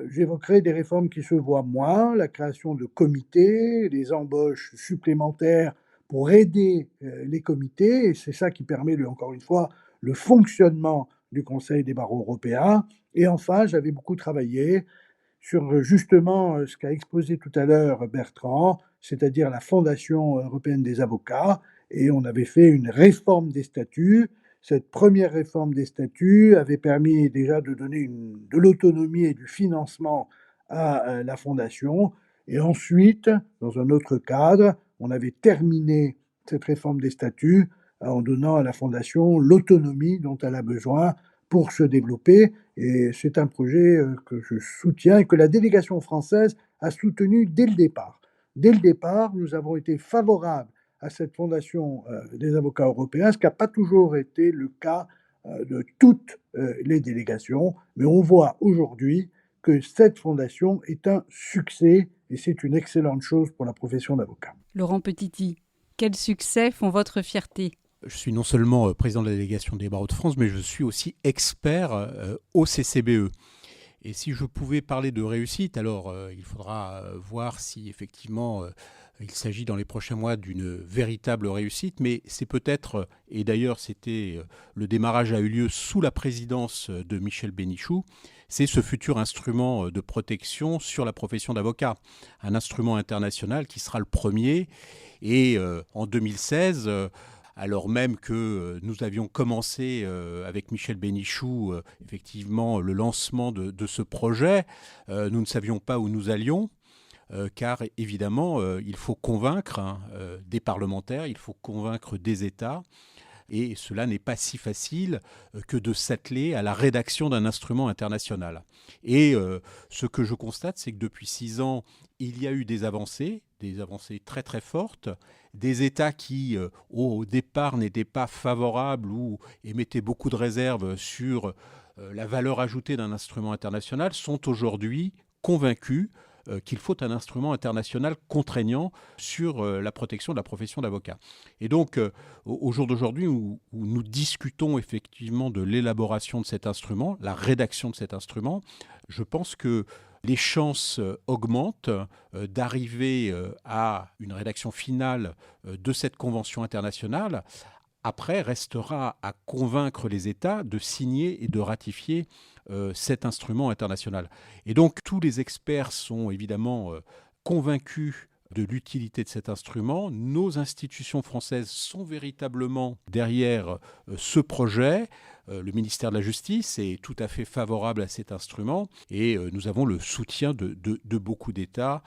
j'évoquerai des réformes qui se voient moins, la création de comités, des embauches supplémentaires pour aider les comités, et c'est ça qui permet, encore une fois, le fonctionnement du Conseil des barreaux européens. Et enfin, j'avais beaucoup travaillé sur justement ce qu'a exposé tout à l'heure Bertrand, c'est-à-dire la Fondation européenne des avocats, et on avait fait une réforme des statuts. Cette première réforme des statuts avait permis déjà de donner de l'autonomie et du financement à la Fondation. Et ensuite, dans un autre cadre, on avait terminé cette réforme des statuts en donnant à la Fondation l'autonomie dont elle a besoin pour se développer. Et c'est un projet que je soutiens et que la délégation française a soutenu dès le départ. Dès le départ, nous avons été favorables à cette fondation des avocats européens, ce qui n'a pas toujours été le cas de toutes les délégations. Mais on voit aujourd'hui que cette fondation est un succès et c'est une excellente chose pour la profession d'avocat. Laurent Petiti, quels succès font votre fierté ? Je suis non seulement président de la délégation des barreaux de France, mais je suis aussi expert au CCBE. Et si je pouvais parler de réussite, alors il faudra voir si effectivement il s'agit dans les prochains mois d'une véritable réussite, mais c'est peut-être, et d'ailleurs le démarrage a eu lieu sous la présidence de Michel Bénichou, c'est ce futur instrument de protection sur la profession d'avocat, un instrument international qui sera le premier. Et en 2016, alors même que nous avions commencé avec Michel Bénichou, effectivement, le lancement de ce projet, nous ne savions pas où nous allions. car évidemment, il faut convaincre des parlementaires, il faut convaincre des États. Et cela n'est pas si facile que de s'atteler à la rédaction d'un instrument international. Et ce que je constate, c'est que depuis 6 ans, il y a eu des avancées très très fortes, des États qui, au départ, n'étaient pas favorables ou émettaient beaucoup de réserves sur la valeur ajoutée d'un instrument international, sont aujourd'hui convaincus qu'il faut un instrument international contraignant sur la protection de la profession d'avocat. Et donc, au jour d'aujourd'hui, où nous discutons effectivement de l'élaboration de cet instrument, la rédaction de cet instrument, je pense que les chances augmentent d'arriver à une rédaction finale de cette convention internationale. Après, restera à convaincre les États de signer et de ratifier cet instrument international. Et donc, tous les experts sont évidemment convaincus de l'utilité de cet instrument. Nos institutions françaises sont véritablement derrière ce projet. Le ministère de la Justice est tout à fait favorable à cet instrument et nous avons le soutien de beaucoup d'États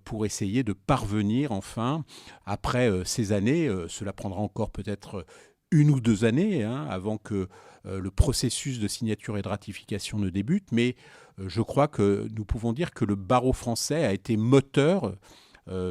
pour essayer de parvenir enfin, après ces années, cela prendra encore peut-être 1 ou 2 années avant que le processus de signature et de ratification ne débute, mais je crois que nous pouvons dire que le barreau français a été moteur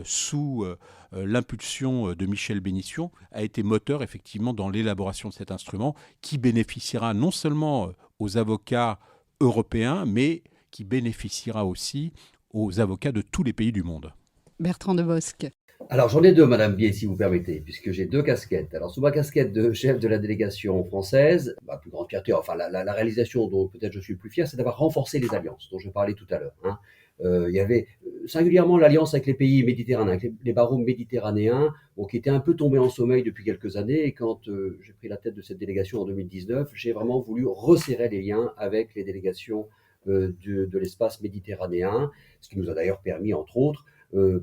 sous l'impulsion de Michel Bénition, a été moteur effectivement dans l'élaboration de cet instrument qui bénéficiera non seulement aux avocats européens, mais qui bénéficiera aussi aux avocats de tous les pays du monde. Bertrand Debosc. Alors, j'en ai 2, Madame Biais, si vous permettez, puisque j'ai 2 casquettes. Alors, sous ma casquette de chef de la délégation française, ma plus grande fierté, enfin, la réalisation dont peut-être je suis le plus fier, c'est d'avoir renforcé les alliances, dont je parlais tout à l'heure. Il y avait singulièrement l'alliance avec les pays méditerranéens, avec les barreaux méditerranéens, qui étaient un peu tombés en sommeil depuis quelques années. Et quand j'ai pris la tête de cette délégation en 2019, j'ai vraiment voulu resserrer les liens avec les délégations de l'espace méditerranéen, ce qui nous a d'ailleurs permis, entre autres,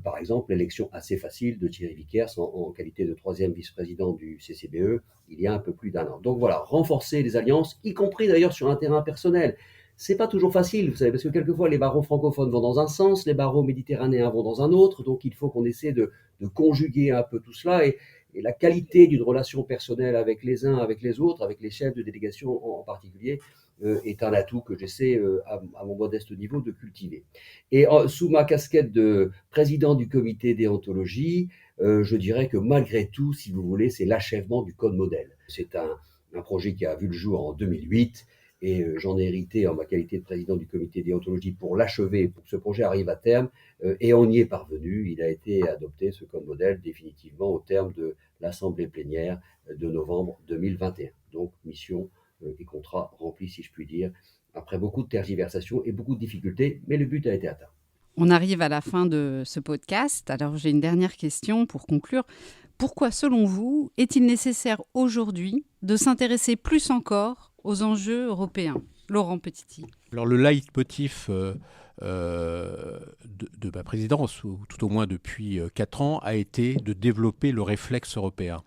par exemple, l'élection assez facile de Thierry Vickers en qualité de 3e vice-président du CCBE il y a un peu plus d'1 an. Donc voilà, renforcer les alliances, y compris d'ailleurs sur un terrain personnel. C'est pas toujours facile, vous savez, parce que quelquefois les barreaux francophones vont dans un sens, les barreaux méditerranéens vont dans un autre, donc il faut qu'on essaie de conjuguer un peu tout cela et la qualité d'une relation personnelle avec les uns, avec les autres, avec les chefs de délégation en particulier, est un atout que j'essaie à mon modeste niveau de cultiver. Et sous ma casquette de président du comité déontologie, je dirais que malgré tout, si vous voulez, c'est l'achèvement du code modèle. C'est un projet qui a vu le jour en 2008 et j'en ai hérité en ma qualité de président du comité déontologie pour l'achever, pour que ce projet arrive à terme et on y est parvenu. Il a été adopté, ce code modèle, définitivement au terme de l'assemblée plénière de novembre 2021. Donc, mission et contrat rempli, si je puis dire, après beaucoup de tergiversations et beaucoup de difficultés, mais le but a été atteint. On arrive à la fin de ce podcast. Alors, j'ai une dernière question pour conclure. Pourquoi, selon vous, est-il nécessaire aujourd'hui de s'intéresser plus encore aux enjeux européens ? Laurent Petitty. Alors, le leitmotiv de ma présidence, ou tout au moins depuis 4 ans, a été de développer le réflexe européen.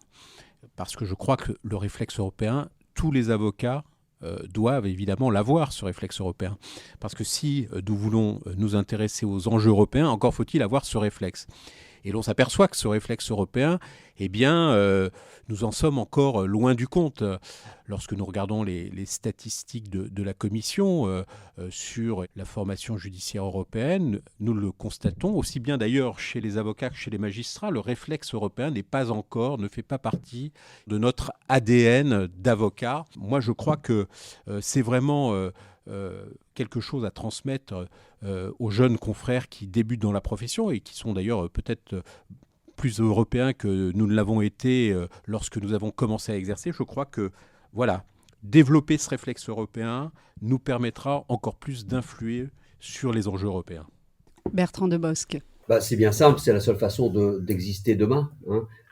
Parce que je crois que le réflexe européen, tous les avocats doivent évidemment l'avoir, ce réflexe européen. Parce que si nous voulons nous intéresser aux enjeux européens, encore faut-il avoir ce réflexe. Et l'on s'aperçoit que ce réflexe européen, eh bien, nous en sommes encore loin du compte. Lorsque nous regardons les statistiques de la Commission sur la formation judiciaire européenne, nous le constatons, aussi bien d'ailleurs chez les avocats que chez les magistrats, le réflexe européen ne fait pas partie de notre ADN d'avocat. Moi, je crois que c'est vraiment quelque chose à transmettre aux jeunes confrères qui débutent dans la profession et qui sont d'ailleurs peut-être plus européens que nous ne l'avons été lorsque nous avons commencé à exercer. Je crois que voilà, développer ce réflexe européen nous permettra encore plus d'influer sur les enjeux européens. Bertrand Debosc. C'est bien simple, c'est la seule façon d'exister demain.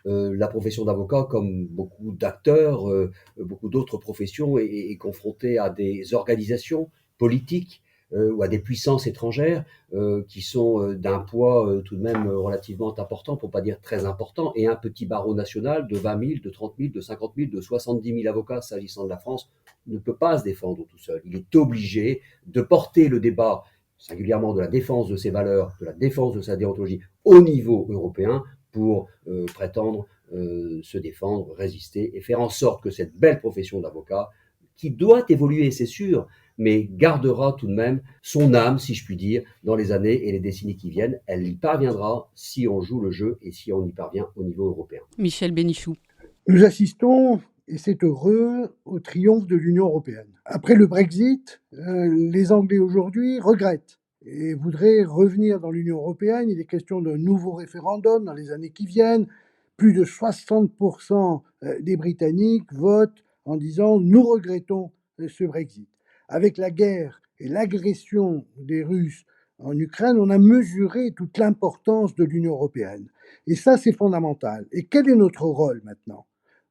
La profession d'avocat, comme beaucoup d'acteurs, beaucoup d'autres professions, est confrontée à des organisations politiques ou à des puissances étrangères qui sont d'un poids tout de même relativement important, pour pas dire très important, et un petit barreau national de 20 000, de 30 000, de 50 000, de 70 000 avocats, s'agissant de la France, ne peut pas se défendre tout seul. Il est obligé de porter le débat singulièrement de la défense de ses valeurs, de la défense de sa déontologie au niveau européen pour prétendre se défendre, résister et faire en sorte que cette belle profession d'avocat, qui doit évoluer, c'est sûr, mais gardera tout de même son âme, si je puis dire, dans les années et les décennies qui viennent. Elle y parviendra si on joue le jeu et si on y parvient au niveau européen. Michel Bénichou. Nous assistons, et c'est heureux, au triomphe de l'Union européenne. Après le Brexit, les Anglais aujourd'hui regrettent et voudraient revenir dans l'Union européenne. Il est question d'un nouveau référendum dans les années qui viennent. Plus de 60% des Britanniques votent en disant « nous regrettons ce Brexit ». Avec la guerre et l'agression des Russes en Ukraine, on a mesuré toute l'importance de l'Union européenne. Et ça, c'est fondamental. Et quel est notre rôle maintenant ?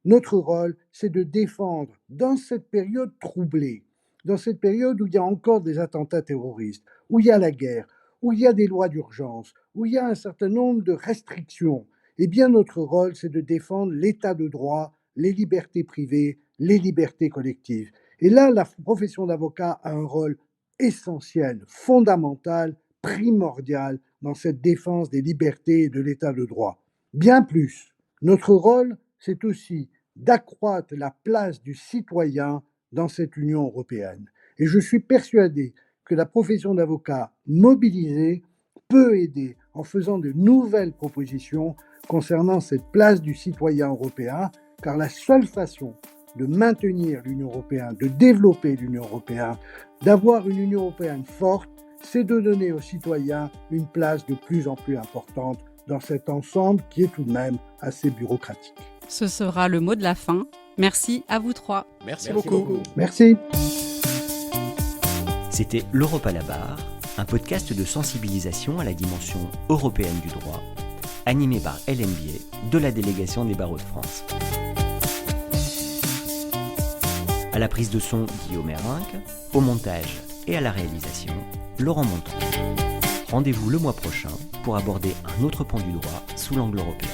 Notre rôle, c'est de défendre, dans cette période troublée, dans cette période où il y a encore des attentats terroristes, où il y a la guerre, où il y a des lois d'urgence, où il y a un certain nombre de restrictions, eh bien notre rôle, c'est de défendre l'état de droit, les libertés privées, les libertés collectives. Et là, la profession d'avocat a un rôle essentiel, fondamental, primordial dans cette défense des libertés et de l'état de droit. Bien plus, notre rôle, c'est aussi d'accroître la place du citoyen dans cette Union européenne. Et je suis persuadé que la profession d'avocat mobilisée peut aider en faisant de nouvelles propositions concernant cette place du citoyen européen, car la seule façon de maintenir l'Union européenne, de développer l'Union européenne, d'avoir une Union européenne forte, c'est de donner aux citoyens une place de plus en plus importante dans cet ensemble qui est tout de même assez bureaucratique. Ce sera le mot de la fin. Merci à vous trois. Merci beaucoup. Merci. C'était l'Europe à la barre, un podcast de sensibilisation à la dimension européenne du droit, animé par Hélène Bier de la délégation des barreaux de France. À la prise de son, Guillaume Hérinck, au montage et à la réalisation, Laurent Monton. Rendez-vous le mois prochain pour aborder un autre pan du droit sous l'angle européen.